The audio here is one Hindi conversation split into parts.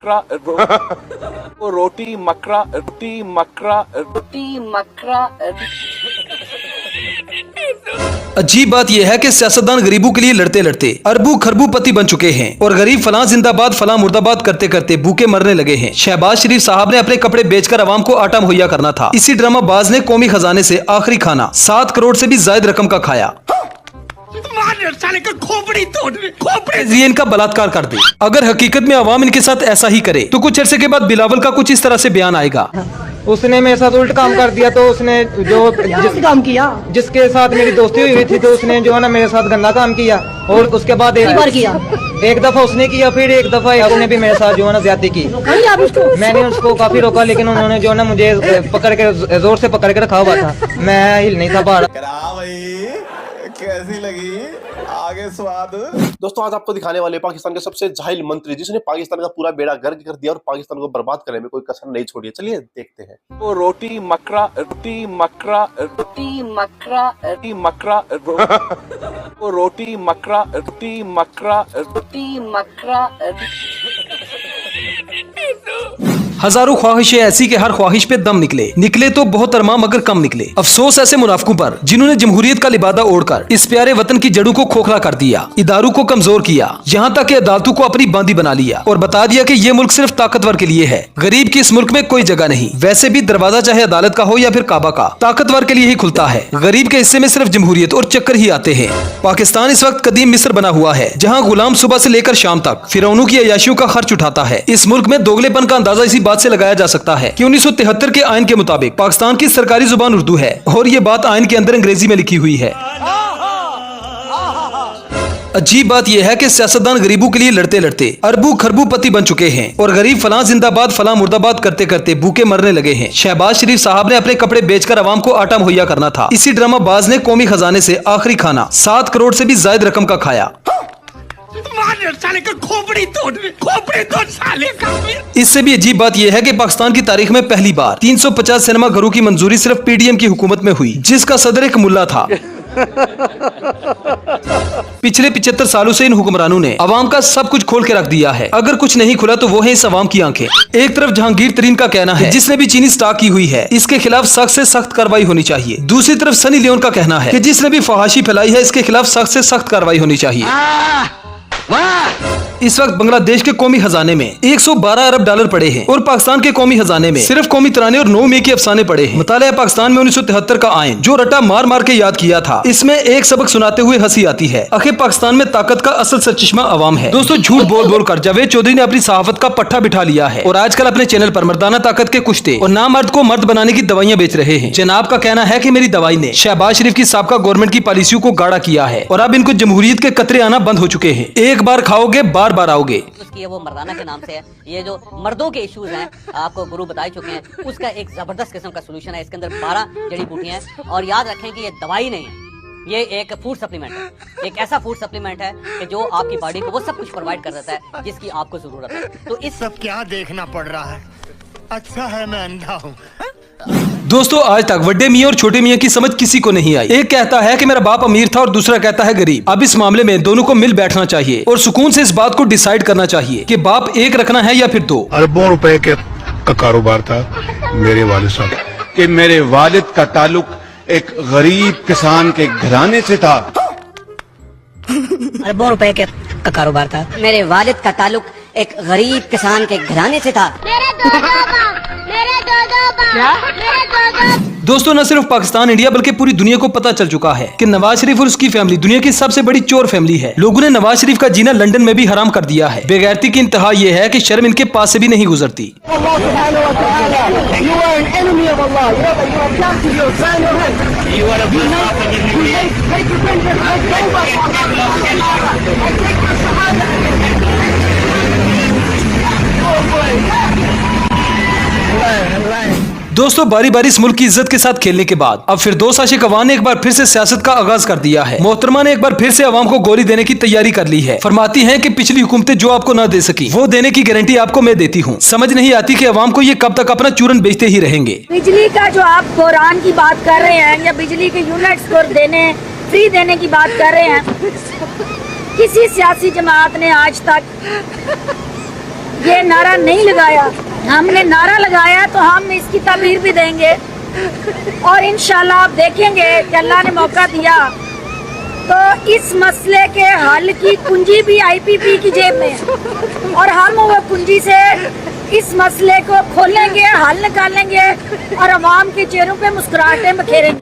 रोटी मकरा रोटी मकरा रोटी मकरा। अजीब बात यह है कि सियासतदान गरीबों के लिए लड़ते लड़ते अरबों खरबों पति बन चुके हैं और गरीब फलां जिंदाबाद फलां मुर्दाबाद करते करते भूखे मरने लगे हैं। शहबाज शरीफ साहब ने अपने कपड़े बेचकर आवाम को आटा मुहैया करना था। इसी ड्रामाबाज ने कौमी खजाने से आखिरी खाना 7 करोड़ से भी ज्यादा रकम का खाया। ये इनका बलात्कार कर दे। अगर हकीकत में आवाम इनके साथ ऐसा ही करे तो कुछ अरसे के बाद बिलावल का कुछ इस तरह से बयान आएगा। उसने मेरे साथ उल्टा काम कर दिया, तो उसने जो काम किया, जिसके साथ मेरी दोस्ती हुई थी, तो उसने जो है ना मेरे साथ गंदा काम किया। और उसके बाद एक दफा उसने किया, फिर एक दफा उसने भी मेरे साथ जो है ना ज्यादती की। मैंने उसको काफी रोका, लेकिन उन्होंने जो है ना मुझे पकड़ के जोर से पकड़ के रखा हुआ था। मैं हिल नहीं था बाहर। कैसी लगी आगे स्वाद। दोस्तों आज आपको दिखाने वाले पाकिस्तान के सबसे जाहिल मंत्री जिसने पाकिस्तान का पूरा बेड़ा गर्क कर दिया और पाकिस्तान को बर्बाद करने में कोई कसर नहीं छोड़ी है। चलिए देखते हैं। वो रोटी मकरा रोटी मकरा रोटी मकरा रोटी मकरा वो रोटी मकरा रोटी मकरा रोटी मकरा। हजारों ख्वाहिशें ऐसी कि हर ख्वाहिश पे दम निकले तो बहुत अरमां मगर कम निकले। अफसोस ऐसे मुनाफिकों पर जिन्होंने जमहूरियत का लिबादा ओढ़कर इस प्यारे वतन की जड़ों को खोखला कर दिया, इदारों को कमजोर किया, यहाँ तक कि अदालतों को अपनी बांदी बना लिया और बता दिया कि ये मुल्क सिर्फ ताकतवर के लिए है, गरीब की इस मुल्क में कोई जगह नहीं। वैसे भी दरवाजा चाहे अदालत का हो या फिर काबा का, ताकतवर के लिए ही खुलता है। गरीब के हिस्से में सिर्फ जमहूरियत और चक्कर ही आते हैं। पाकिस्तान इस वक्त कदीम मिस्र बना हुआ है, जहाँ गुलाम सुबह से लेकर शाम तक फिरौनों की अयाशियों का खर्च उठाता है। इस मुल्क में दोगलेपन का अंदाजा इसी बात से लगाया जा सकता है कि 1973 के आइन के मुताबिक पाकिस्तान की सरकारी जुबान उर्दू है और ये बात आइन के अंदर अंग्रेजी में लिखी हुई है। अजीब बात यह है कि सियासतदान गरीबों के लिए लड़ते लड़ते अरबों खरबों पति बन चुके हैं और गरीब फलां जिंदाबाद फलां मुर्दाबाद करते करते भूखे मरने लगे हैं। शहबाज शरीफ साहब ने अपने कपड़े बेचकर आवाम को आटा मुहैया करना था। इसी ड्रामाबाज ने कौमी खजाने से आखिरी खाना 7 करोड़ से भी ज्यादा रकम का खाया। इससे भी अजीब बात यह है कि पाकिस्तान की तारीख में पहली बार 350 सिनेमा घरों की मंजूरी सिर्फ पीडीएम की हुकूमत में हुई, जिसका सदर एक मुल्ला था। पिछले 75 सालों से इन हुक्मरानों ने अवाम का सब कुछ खोल के रख दिया है। अगर कुछ नहीं खुला तो वो है इस अवाम की आंखें। एक तरफ जहांगीर तरीन का कहना है जिसने भी चीनी स्टॉक की हुई है इसके खिलाफ सख्त से सख्त कार्रवाई होनी चाहिए। दूसरी तरफ सनी लियोन का कहना है कि जिसने भी फहाशी फैलाई है इसके खिलाफ सख्त से सख्त कार्रवाई होनी चाहिए। इस वक्त बांग्लादेश के कौमी खजाने में 112 अरब डॉलर पड़े हैं और पाकिस्तान के कौमी खजाने में सिर्फ कौमी तराने और 9 मई के अफसाने पड़े हैं। मुतालिया पाकिस्तान में 1973 का आइन जो रटा मार मार के याद किया था, इसमें एक सबक सुनाते हुए हंसी आती है। आखिर पाकिस्तान में ताकत का असल सरचश्मा अवाम है। दोस्तों झूठ बोल बोल कर जावेद चौधरी ने अपनी सहाफत का पट्टा बिठा लिया है और आजकल अपने चैनल पर मर्दाना ताकत के कुश्ते और नामर्द को मर्द बनाने की दवाइयाँ बेच रहे हैं। जनाब का कहना है की मेरी दवाई ने शहबाज शरीफ की साबका गवर्नमेंट की पॉलिसियों को गाढ़ा किया है और अब इनको जमहूरियत के कतरे आना बंद हो चुके हैं। एक बार खाओगे बार बार आओगे। उसकी वो मर्दाना के नाम से है। ये जो मर्दों के इश्यूज हैं आपको गुरु बता चुके हैं, उसका एक जबरदस्त किस्म का सोल्यूशन है। इसके अंदर 12 जड़ी बूटियां हैं और याद रखें कि ये दवाई नहीं है, ये एक फूड सप्लीमेंट है। एक ऐसा फूड सप्लीमेंट है कि जो आपकी बॉडी को वो सब कुछ प्रोवाइड कर देता है जिसकी आपको जरूरत है। तो इस सब क्या देखना पड़ रहा है? अच्छा है मैं अंधा हूँ। दोस्तों आज तक बड़े मियाँ और छोटे मियाँ की समझ किसी को नहीं आई। एक कहता है कि मेरा बाप अमीर था और दूसरा कहता है गरीब। अब इस मामले में दोनों को मिल बैठना चाहिए और सुकून से इस बात को डिसाइड करना चाहिए कि बाप एक रखना है या फिर 2। अरबों रुपए का कारोबार था मेरे वालिद साहब कि मेरे वालिद का ताल्लुक एक गरीब किसान के घराने से था। अरबों रुपए का कारोबार था। मेरे वालिद का ताल्लुक एक गरीब किसान के घराने से था। दोस्तों न सिर्फ पाकिस्तान इंडिया बल्कि पूरी दुनिया को पता चल चुका है कि नवाज शरीफ और उसकी फैमिली दुनिया की सबसे बड़ी चोर फैमिली है। लोगों ने नवाज शरीफ का जीना लंदन में भी हराम कर दिया है। बेगैरती की इंतहा ये है कि शर्म इनके पास से भी नहीं गुजरती। दोस्तों बारी बारी इस मुल्क की इज्जत के साथ खेलने के बाद अब फिरदौस आशिक अवान ने एक बार फिर से सियासत का आगाज कर दिया है। मोहतरमा ने एक बार फिर से अवाम को गोली देने की तैयारी कर ली है। फरमाती हैं कि पिछली हुकूमतें जो आपको न दे सकी वो देने की गारंटी आपको मैं देती हूँ। समझ नहीं आती कि अवाम को ये कब तक अपना चूरन बेचते ही रहेंगे। बिजली का जो आप कुरान की बात कर रहे हैं या बिजली के यूनिट्स को देने फ्री देने की बात कर रहे हैं, किसी सियासी जमात ने आज तक ये नारा नहीं लगाया। हमने नारा लगाया तो हम इसकी ताबीर भी देंगे और इंशाल्लाह आप देखेंगे कि अल्लाह ने मौका दिया तो इस मसले के हल की कुंजी भी IPP की जेब में है और हम वो कुंजी से इस मसले को खोलेंगे, हल निकालेंगे और अवाम के चेहरों पे मुस्कुराहटें बखेरेंगे।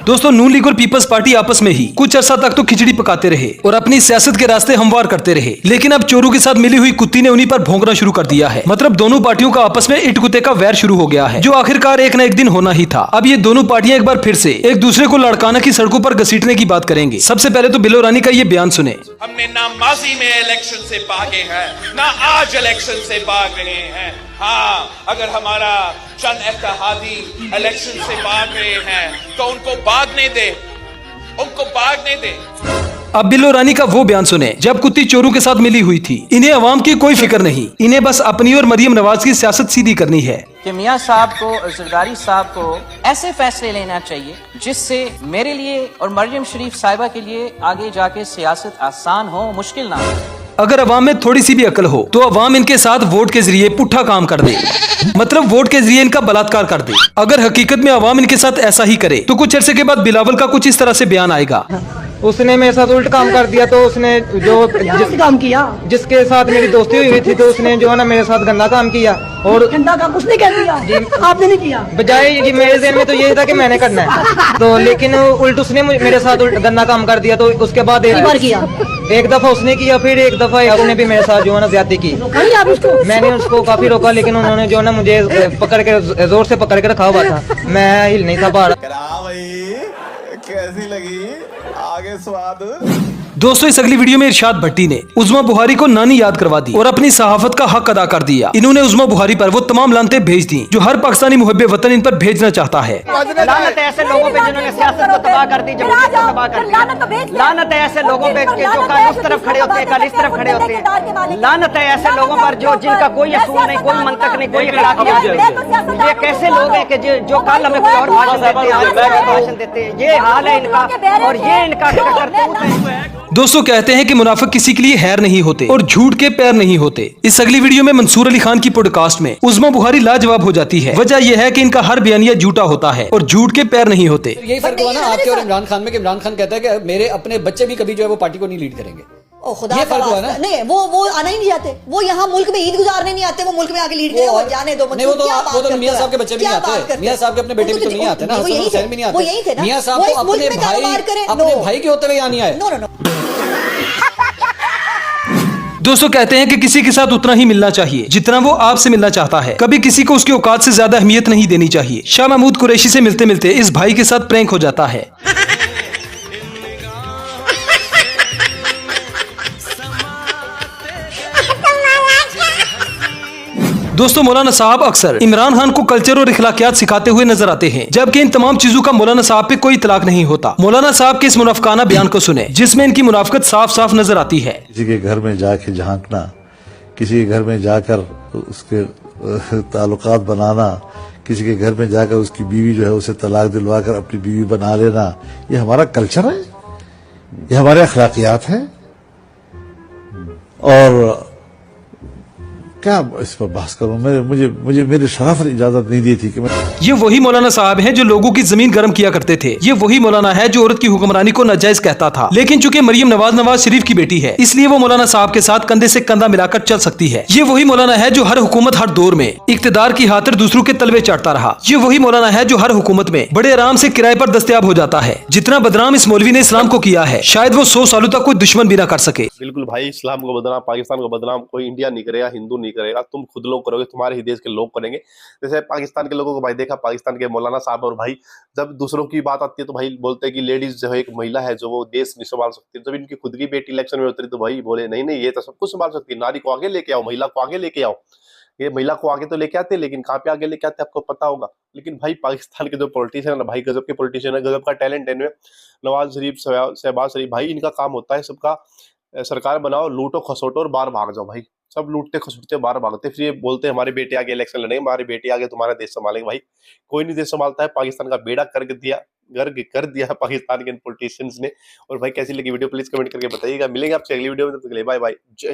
दोस्तों, नून लीग और पीपल्स पार्टी आपस में ही कुछ अर्सा तक तो खिचड़ी पकाते रहे और अपनी सियासत के रास्ते हमवार करते रहे, लेकिन अब चोरों के साथ मिली हुई कुत्ती ने उन्हीं पर भौंकना शुरू कर दिया है। मतलब दोनों पार्टियों का आपस में इट कुत्ते का वैर शुरू हो गया है, जो आखिरकार एक न एक दिन होना ही था। अब ये दोनों पार्टियां एक बार फिर से एक दूसरे को लड़काना की सड़कों पर घसीटने की बात करेंगे। सबसे पहले तो बिलो रानी का ये बयान सुने। हमने ना माजी में इलेक्शन से भागे हैं, ना आज इलेक्शन से भाग रहे हैं। हाँ, अगर हमारा जन इत्तेहादी इलेक्शन से भाग रहे हैं तो उनको भागने दे, उनको भागने दे। अब बिलो रानी का वो बयान सुने जब कुत्ती चोरों के साथ मिली हुई थी। इन्हें अवाम की कोई फिक्र नहीं, इन्हें बस अपनी और मरियम नवाज की सियासत सीधी करनी है। कि मियाँ साहब को और जरदारी साहब को ऐसे फैसले लेना चाहिए जिससे मेरे लिए और मरियम शरीफ साहिबा के लिए आगे जाके सियासत आसान हो, मुश्किल ना हो। अगर अवाम में थोड़ी सी भी अकल हो तो अवाम इनके साथ वोट के जरिए पुट्ठा काम कर दे, मतलब वोट के जरिए इनका बलात्कार कर दे। अगर हकीकत में अवाम इनके साथ ऐसा ही करे तो कुछ अरसे के बाद बिलावल का कुछ इस तरह से बयान आएगा। उसने मेरे साथ उल्ट काम कर दिया तो उसने जिस काम किया, जिसके साथ मेरी दोस्ती हुई थी तो उसने जो है ना मेरे साथ गंदा काम किया। और गंदा काम उसने कर दिया, आपने नहीं किया। बजाय कि मेरे ज़हन में तो यही था कि मैंने करना है, तो लेकिन उल्ट उसने मेरे साथ गंदा काम कर दिया। तो उसके बाद एक दफा उसने किया, फिर एक दफा उसने भी मेरे साथ जो है ना ज्यादती की। मैंने उसको काफी रोका, लेकिन उन्होंने जो है ना मुझे पकड़ के जोर से पकड़ के रखा हुआ था, मैं हिल नहीं था बाहर। कैसी लगी आगे स्वाद? दोस्तों, इस अगली वीडियो में इरशाद भट्टी ने उज़्मा बुहारी को नानी याद करवा दी और अपनी सहाफत का हक अदा कर दिया। इन्होंने उज़्मा बुहारी पर वो तमाम लानतें भेज दी जो हर पाकिस्तानी मुहब्बे वतन इन पर भेजना चाहता है। लानत है ऐसे लोगों पे जिन्होंने सियासत को तबाह कर दी, जमहूरियत को तबाह कर दी। लानत है ऐसे लोगों पे जो कल उस तरफ खड़े होते हैं, कल इस तरफ खड़े होते हैं। लानत है ऐसे लोगों पर जो जिनका कोई असूल नहीं, कोई मंतक नहीं, कोई अखलाकियात नहीं। ये कैसे लोग हैं कि जो कल हमें कोई और भाषण देते हैं। ये हाल है इनका और ये इनका करते हैं। दोस्तों, कहते हैं कि मुनाफिक किसी के लिए हैर नहीं होते और झूठ के पैर नहीं होते। इस अगली वीडियो में मंसूर अली खान की पॉडकास्ट में उज़्मा बुहारी लाजवाब हो जाती है। वजह यह है कि इनका हर बयानिया झूठा होता है और झूठ के पैर नहीं होते। यही फर्क हुआ ना आपके और इमरान खान में कि इमरान खान कहता है कि मेरे अपने बच्चे भी कभी जो है वो पार्टी को नहीं लीड करेंगे। ये फर्क हुआ ना? नहीं, वो आना ही नहीं चाहते। वो यहाँ मुल्क में ईद गुजारने नहीं आते, वो मुल्क में आके लीड करें और जाने दो। नहीं, वो तो मियां साहब के बच्चे भी नहीं आते, मियां साहब के अपने बेटे भी तो नहीं आते ना, हसन हुसैन भी नहीं आते। मियां साहब तो अपने भाई के होते हुए यहाँ नहीं आए। दोस्तों, कहते हैं कि किसी के साथ उतना ही मिलना चाहिए जितना वो आपसे मिलना चाहता है। कभी किसी को उसकी औकात से ज्यादा अहमियत नहीं देनी चाहिए। शाह महमूद कुरैशी से मिलते मिलते इस भाई के साथ प्रैंक हो जाता है। दोस्तों, मौलाना साहब अक्सर इमरान खान को कल्चर और इखलाकियात सिखाते हुए नजर आते हैं, जबकि इन तमाम चीजों का मौलाना साहब पे कोई इतलाक नहीं होता। मौलाना साहब के इस मुनाफिकाना बयान को सुने जिसमें इनकी मुनाफिकत साफ साफ नजर आती है। किसी के घर में जाके झांकना, किसी के घर में जाकर उसके ताल्लुकात बनाना, किसी के घर में जाकर उसकी बीवी जो है उसे तलाक दिलवा कर अपनी बीवी बना लेना, ये हमारा कल्चर है, ये हमारे अखलाकियात हैं। और क्या इस पर बहस करूं? मुझे मेरी शराफत इजाजत नहीं दी थी कि मैं। ये वही मौलाना साहब हैं जो लोगों की जमीन गर्म किया करते थे। ये वही मौलाना है जो औरत की हुक्मरानी को नाजायज कहता था, लेकिन चूंकि मरियम नवाज शरीफ की बेटी है इसलिए वो मौलाना साहब के साथ कंधे से कंधा मिलाकर चल सकती है। ये वही मौलाना है जो हर हुकूमत हर दौर में इक्तदार की खातिर दूसरों के तलवे चढ़ता रहा। ये वही मौलाना है जो हर हुकूमत में बड़े आराम से किराए पर दस्तयाब हो जाता है। जितना बदनाम इस मौलवी ने इस्लाम को किया है शायद वो 100 सालों तक कोई दुश्मन भी ना कर सके। बिल्कुल भाई, इस्लाम को बदनाम, पाकिस्तान को बदनाम कोई इंडिया नहीं करेगा, हिंदू नहीं करेगा, तुम खुद लोग करोगे, तुम्हारे ही देश के लोग करेंगे। जैसे पाकिस्तान के लोगों को भाई देखा, पाकिस्तान के मौलाना साहब और भाई जब दूसरों की बात आती है तो भाई बोलते हैं कि लेडीज जो है एक महिला है जो वो देश नहीं संभाल सकती। जब इनकी खुद की बेटी इलेक्शन में उतरी तो भाई बोले नहीं नहीं, ये तो सब कुछ संभाल सकती है, नारी को आगे लेके आओ, महिला को आगे लेके आओ। ये महिला को आगे तो लेके आते, लेकिन कहाँ पे आगे लेके आते आपको पता होगा। लेकिन भाई पाकिस्तान के जो पॉलिटिशियन है भाई, गजब के पॉलिटिशियन है, गजब का टैलेंट है इनमें। नवाज शरीफ, शहबाज शरीफ भाई, इनका काम होता है सबका सरकार बनाओ, लूटो खसोटो और बाहर भाग जाओ। भाई सब लूटते खसोटते बाहर भागते, फिर ये बोलते हैं हमारे बेटे आगे इलेक्शन लड़ेंगे, हमारे बेटे आगे तुम्हारा देश संभालेंगे। भाई कोई नहीं देश संभालता है, पाकिस्तान का बेड़ा करके दिया, गर्ग कर दिया पाकिस्तान के इन पॉलिटिशियंस ने। और भाई कैसी लगी वीडियो प्लीज कमेंट करके बताइएगा। मिलेंगे आपसे अगली वीडियो में, तब तक के लिए बाय बाय, जय।